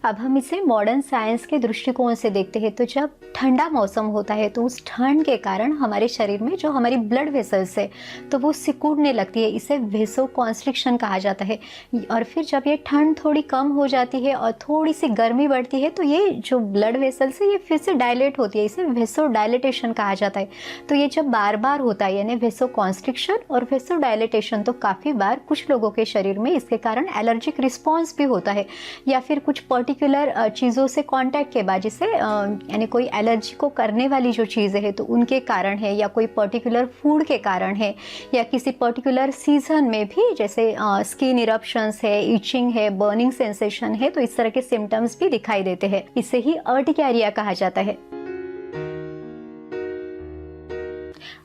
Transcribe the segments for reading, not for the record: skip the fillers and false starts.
अब हम इसे मॉडर्न साइंस के दृष्टिकोण से देखते हैं तो जब ठंडा मौसम होता है तो उस ठंड के कारण हमारे शरीर में जो हमारी ब्लड वेसल्स है तो वो सिकुड़ने लगती है, इसे वेसो कॉन्स्ट्रिक्शन कहा जाता है। और फिर जब ये ठंड थोड़ी कम हो जाती है और थोड़ी सी गर्मी बढ़ती है तो ये जो ब्लड वेसल्स है ये फिर से डायलेट होती है, इसे वेसो डायलेटेशन कहा जाता है। तो ये जब बार बार होता है यानी वेसो कॉन्स्ट्रिक्शन और वेसो डायलेटेशन, तो काफ़ी बार कुछ लोगों के शरीर में इसके कारण एलर्जिक रिस्पॉन्स भी होता है या फिर कुछ पर्टिकुलर चीज़ों से कांटेक्ट के बाद, जिससे यानी कोई एलर्जी को करने वाली जो चीज़ें हैं तो उनके कारण है, या कोई पर्टिकुलर फूड के कारण है, या किसी पर्टिकुलर सीजन में भी जैसे स्किन इरप्शंस है, इचिंग है, बर्निंग सेंसेशन है, तो इस तरह के सिम्टम्स भी दिखाई देते हैं। इसे ही अर्टिकेरिया कहा जाता है।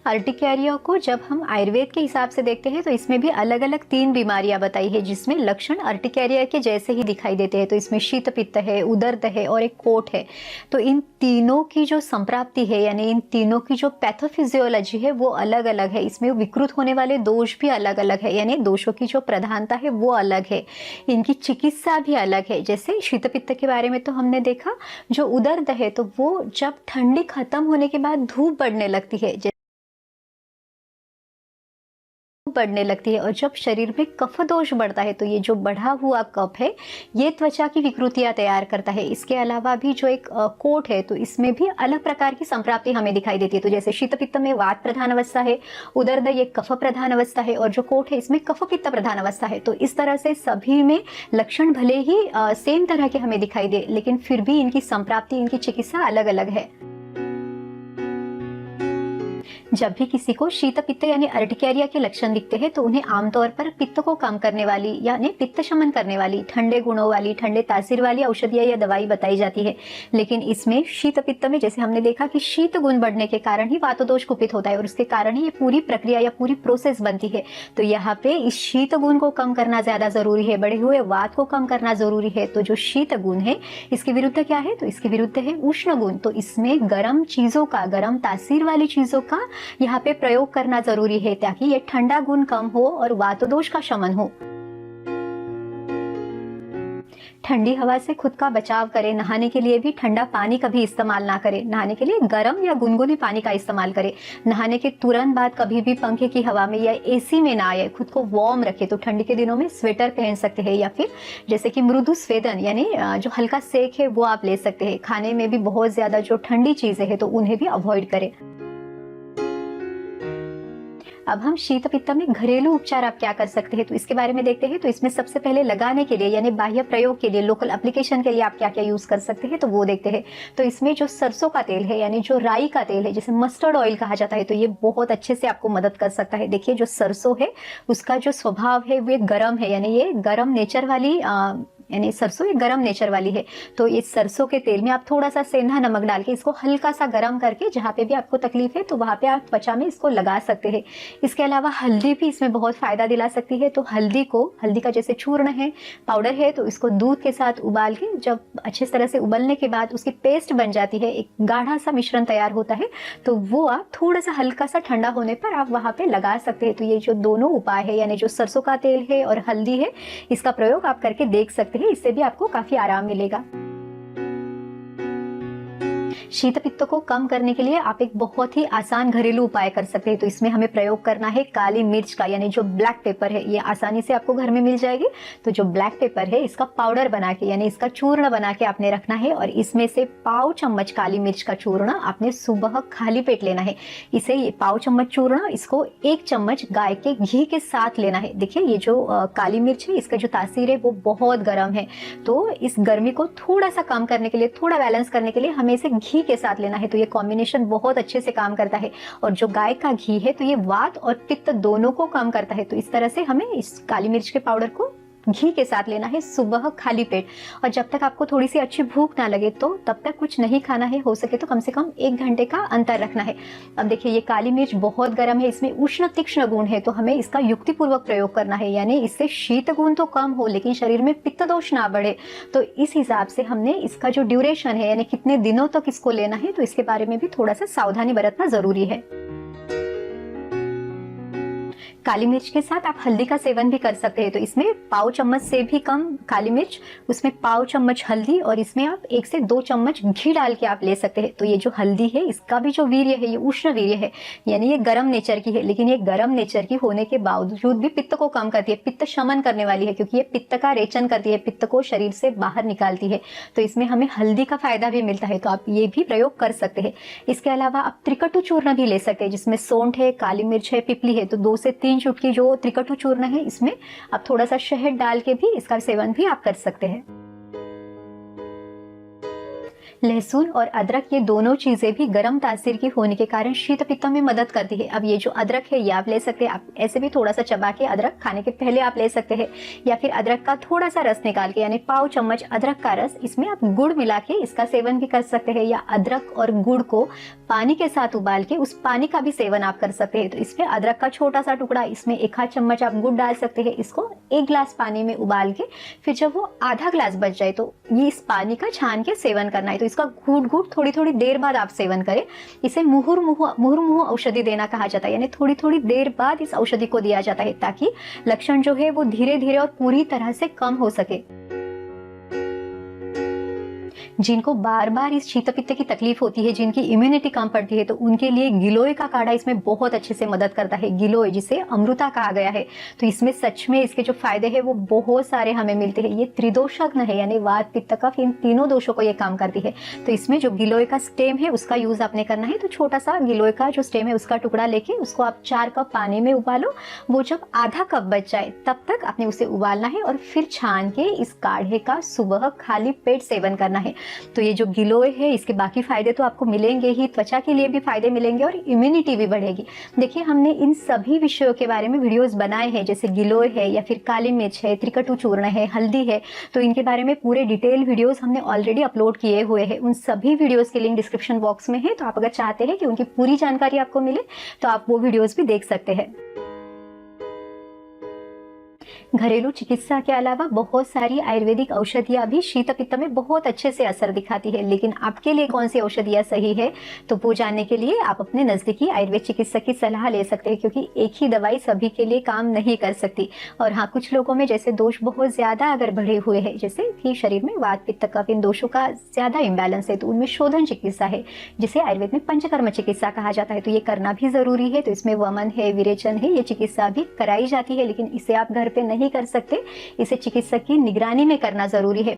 अर्टिकेरिया को जब हम आयुर्वेद के हिसाब से देखते हैं तो इसमें भी अलग अलग 3 बीमारियां बताई है जिसमें लक्षण अर्टिकेरिया के जैसे ही दिखाई देते हैं। तो इसमें शीत पित्त है, उदर्द है और एक कोट है। तो इन तीनों की जो संप्राप्ति है यानी इन तीनों की जो पैथोफिजियोलॉजी है वो अलग अलग है। इसमें विकृत होने वाले दोष भी अलग अलग है, यानी दोषों की जो प्रधानता है वो अलग है, इनकी चिकित्सा भी अलग है। जैसे शीत पित्त के बारे में तो हमने देखा, जो उदर्द है तो वो जब ठंडी खत्म होने के बाद धूप बढ़ने लगती है और जब शरीर में कफ दोष बढ़ता है तो ये जो बढ़ा हुआ कफ है ये त्वचा की विकृतियां तैयार करता है। इसके अलावा भी जो एक कोट है तो इसमें भी अलग प्रकार की संप्राप्ति हमें दिखाई देती है। तो जैसे शीत पित्त में वात प्रधान अवस्था है, उदर्द ये कफ प्रधान अवस्था है, और जो कोट है इसमें कफ पित्त प्रधान अवस्था है। तो इस तरह से सभी में लक्षण भले ही सेम तरह के हमें दिखाई दे, लेकिन फिर भी इनकी संप्राप्ति, इनकी चिकित्सा अलग अलग है। जब भी किसी को शीत पित्त यानी अर्टिकेरिया के लक्षण दिखते हैं तो उन्हें आमतौर पर पित्त को कम करने वाली यानी पित्त शमन करने वाली, ठंडे गुणों वाली, ठंडे तासीर वाली औषधियां या दवाई बताई जाती है। लेकिन इसमें शीत पित्त में जैसे हमने देखा कि शीत गुण बढ़ने के कारण ही वातदोष कुपित होता है और उसके कारण ही ये पूरी प्रक्रिया या पूरी प्रोसेस बनती है। तो यहाँ पे इस शीत गुण को कम करना ज्यादा जरूरी है, बढ़े हुए वात को कम करना जरूरी है। तो जो शीत गुण है इसके विरुद्ध क्या है, तो इसके विरुद्ध है उष्ण गुण। तो इसमें गर्म चीजों का, गर्म तासीर वाली चीजों का यहाँ पे प्रयोग करना जरूरी है ताकि ये ठंडा गुण कम हो और वातदोष का शमन हो। ठंडी हवा से खुद का बचाव करें। नहाने के लिए भी ठंडा पानी कभी इस्तेमाल ना करें। नहाने के लिए गर्म या गुनगुने पानी का इस्तेमाल करें। नहाने के तुरंत बाद कभी भी पंखे की हवा में या एसी में ना आए। खुद को वार्म रखें। तो ठंडी के दिनों में स्वेटर पहन सकते हैं या फिर जैसे कि मृदु स्वेदन यानी जो हल्का सेक है वो आप ले सकते हैं। खाने में भी बहुत ज्यादा जो ठंडी चीजें हैं तो उन्हें भी अवॉइड करें। अब हम शीत पित्त में घरेलू उपचार आप क्या कर सकते हैं तो इसके बारे में देखते हैं। तो इसमें सबसे पहले लगाने के लिए यानी बाह्य प्रयोग के लिए, लोकल एप्लीकेशन के लिए आप क्या क्या यूज कर सकते हैं तो वो देखते हैं। तो इसमें जो सरसों का तेल है यानी जो राई का तेल है, जिसे मस्टर्ड ऑयल कहा जाता है, तो ये बहुत अच्छे से आपको मदद कर सकता है। देखिए जो सरसों है उसका जो स्वभाव है वो गर्म है, यानी ये गर्म नेचर वाली यानी सरसों ये गरम नेचर वाली है। तो इस सरसों के तेल में आप थोड़ा सा सेंधा नमक डाल के इसको हल्का सा गरम करके जहाँ पे भी आपको तकलीफ है तो वहाँ पे आप त्वचा में इसको लगा सकते हैं। इसके अलावा हल्दी भी इसमें बहुत फायदा दिला सकती है। तो हल्दी का जैसे चूर्ण है, पाउडर है, तो इसको दूध के साथ उबाल के जब अच्छे तरह से उबलने के बाद उसकी पेस्ट बन जाती है, एक गाढ़ा सा मिश्रण तैयार होता है, तो वो आप थोड़ा सा हल्का सा ठंडा होने पर आप वहाँ पे लगा सकते हैं। तो ये जो दोनों उपाय है यानी जो सरसों का तेल है और हल्दी है, इसका प्रयोग आप करके देख सकते हैं। इससे भी आपको काफी आराम मिलेगा। शीत पित्त को कम करने के लिए आप एक बहुत ही आसान घरेलू उपाय कर सकते हैं। तो इसमें हमें प्रयोग करना है काली मिर्च का, यानी जो ब्लैक पेपर है, ये आसानी से आपको घर में मिल जाएगी। तो जो ब्लैक पेपर है इसका पाउडर बना के यानी इसका चूर्ण बना के आपने रखना है और इसमें से पाव चम्मच काली मिर्च का चूर्ण आपने सुबह खाली पेट लेना है। इसे ये पाव चम्मच चूर्ण इसको 1 चम्मच गाय के घी के साथ लेना है। देखिए ये जो काली मिर्च है इसका जो तासीर है वो बहुत गर्म है, तो इस गर्मी को थोड़ा सा कम करने के लिए, थोड़ा बैलेंस करने के लिए हमें इसे घी के साथ लेना है। तो ये कॉम्बिनेशन बहुत अच्छे से काम करता है। और जो गाय का घी है तो ये वात और पित्त दोनों को कम करता है। तो इस तरह से हमें इस काली मिर्च के पाउडर को घी के साथ लेना है सुबह खाली पेट। और जब तक आपको थोड़ी सी अच्छी भूख ना लगे तो तब तक कुछ नहीं खाना है। हो सके तो कम से कम 1 घंटे का अंतर रखना है। अब देखिए ये काली मिर्च बहुत गर्म है, इसमें उष्ण तीक्ष्ण गुण है, तो हमें इसका युक्तिपूर्वक प्रयोग करना है, यानी इससे शीत गुण तो कम हो लेकिन शरीर में पित्त दोष ना बढ़े। तो इस हिसाब से हमने इसका जो ड्यूरेशन है यानी कितने दिनों तक इसको लेना है, तो इसके बारे में भी थोड़ा सा सावधानी बरतना जरूरी है। काली मिर्च के साथ आप हल्दी का सेवन भी कर सकते हैं। तो इसमें पाव चम्मच से भी कम काली मिर्च, उसमें पाव चम्मच हल्दी और इसमें आप 1 से 2 चम्मच घी डाल के आप ले सकते हैं। तो ये जो हल्दी है इसका भी जो वीर्य है ये उष्ण वीर्य है, यानी ये गर्म नेचर की है, लेकिन ये गर्म नेचर की होने के बावजूद भी पित्त को कम करती है, पित्त शमन करने वाली है, क्योंकि ये पित्त का रेचन करती है, पित्त को शरीर से बाहर निकालती है। तो इसमें हमें हल्दी का फायदा भी मिलता है, तो आप ये भी प्रयोग कर सकते हैं। इसके अलावा आप त्रिकटु चूर्ण भी ले सकते हैं, जिसमें सौंठ है, काली मिर्च है, पिपली है। तो 2 से 3 चुटकी जो त्रिकटु चूर्ण है इसमें आप थोड़ा सा शहद डाल के भी इसका सेवन भी आप कर सकते हैं। लहसुन और अदरक ये दोनों चीजें भी गर्म तासीर की होने के कारण शीत पित्त में मदद करती है। अब ये जो अदरक है ये आप ले सकते हैं, आप ऐसे भी थोड़ा सा चबा के अदरक खाने के पहले आप ले सकते हैं, या फिर अदरक का थोड़ा सा रस निकाल के, यानी पाव चम्मच अदरक का रस, इसमें आप गुड़ मिला के इसका सेवन भी कर सकते हैं, या अदरक और गुड़ को पानी के साथ उबाल के उस पानी का भी सेवन आप कर सकते हैं। तो इसमें अदरक का छोटा सा टुकड़ा, इसमें 1 चम्मच आप गुड़ डाल सकते हैं, इसको 1 गिलास पानी में उबाल के फिर जब वो आधा गिलास बच जाए तो ये इस पानी का छान के सेवन करना है। तो इसका घूट घूट थोड़ी थोड़ी देर बाद आप सेवन करें। इसे मुहुर्मुहु औषधि देना कहा जाता है, यानी थोड़ी थोड़ी देर बाद इस औषधि को दिया जाता है, ताकि लक्षण जो है वो धीरे धीरे और पूरी तरह से कम हो सके। जिनको बार बार इस शीत पित्त की तकलीफ होती है, जिनकी इम्यूनिटी कम पड़ती है, तो उनके लिए गिलोय का काढ़ा इसमें बहुत अच्छे से मदद करता है। गिलोय जिसे अमृता कहा गया है, तो इसमें सच में इसके जो फायदे हैं वो बहुत सारे हमें मिलते हैं। ये त्रिदोषज्ञ है, यानी वात पित्त कफ इन तीनों दोषों को ये काम करती है। तो इसमें जो गिलोय का स्टेम है उसका यूज आपने करना है। तो छोटा सा गिलोय का जो स्टेम है उसका टुकड़ा लेके उसको आप 4 कप पानी में उबालो, वो जब आधा कप बच जाए तब तक आपने उसे उबालना है और फिर छान के इस काढ़े का सुबह खाली पेट सेवन करना है। तो ये जो गिलोय है इसके बाकी फायदे तो आपको मिलेंगे ही, त्वचा के लिए भी फायदे मिलेंगे और इम्यूनिटी भी बढ़ेगी। देखिए हमने इन सभी विषयों के बारे में वीडियोस बनाए हैं, जैसे गिलोय है या फिर काली मिर्च है, त्रिकटु चूर्ण है, हल्दी है, तो इनके बारे में पूरे डिटेल वीडियोस हमने ऑलरेडी अपलोड किए हुए हैं। उन सभी वीडियोस के लिंक डिस्क्रिप्शन बॉक्स में है, तो आप अगर चाहते हैं कि उनकी पूरी जानकारी आपको मिले तो आप वो वीडियोस भी देख सकते हैं। घरेलू चिकित्सा के अलावा बहुत सारी आयुर्वेदिक औषधियां भी शीत पित्त में बहुत अच्छे से असर दिखाती है, लेकिन आपके लिए कौन सी औषधियां सही है तो वो जानने के लिए आप अपने नजदीकी आयुर्वेद चिकित्सक की सलाह ले सकते हैं, क्योंकि एक ही दवाई सभी के लिए काम नहीं कर सकती। और हाँ, कुछ लोगों में जैसे दोष बहुत ज्यादा अगर बढ़े हुए हैं, जैसे कि शरीर में वात पित्त कफ इन दोषों का ज्यादा इम्बैलेंस है, तो उनमें शोधन चिकित्सा है, जिसे आयुर्वेद में पंचकर्म चिकित्सा कहा जाता है। तो ये करना भी जरूरी है। तो इसमें वमन है, विरेचन है, ये चिकित्सा भी कराई जाती है, लेकिन इसे आप घर पे नहीं कर सकते, इसे चिकित्सक की निगरानी में करना जरूरी है।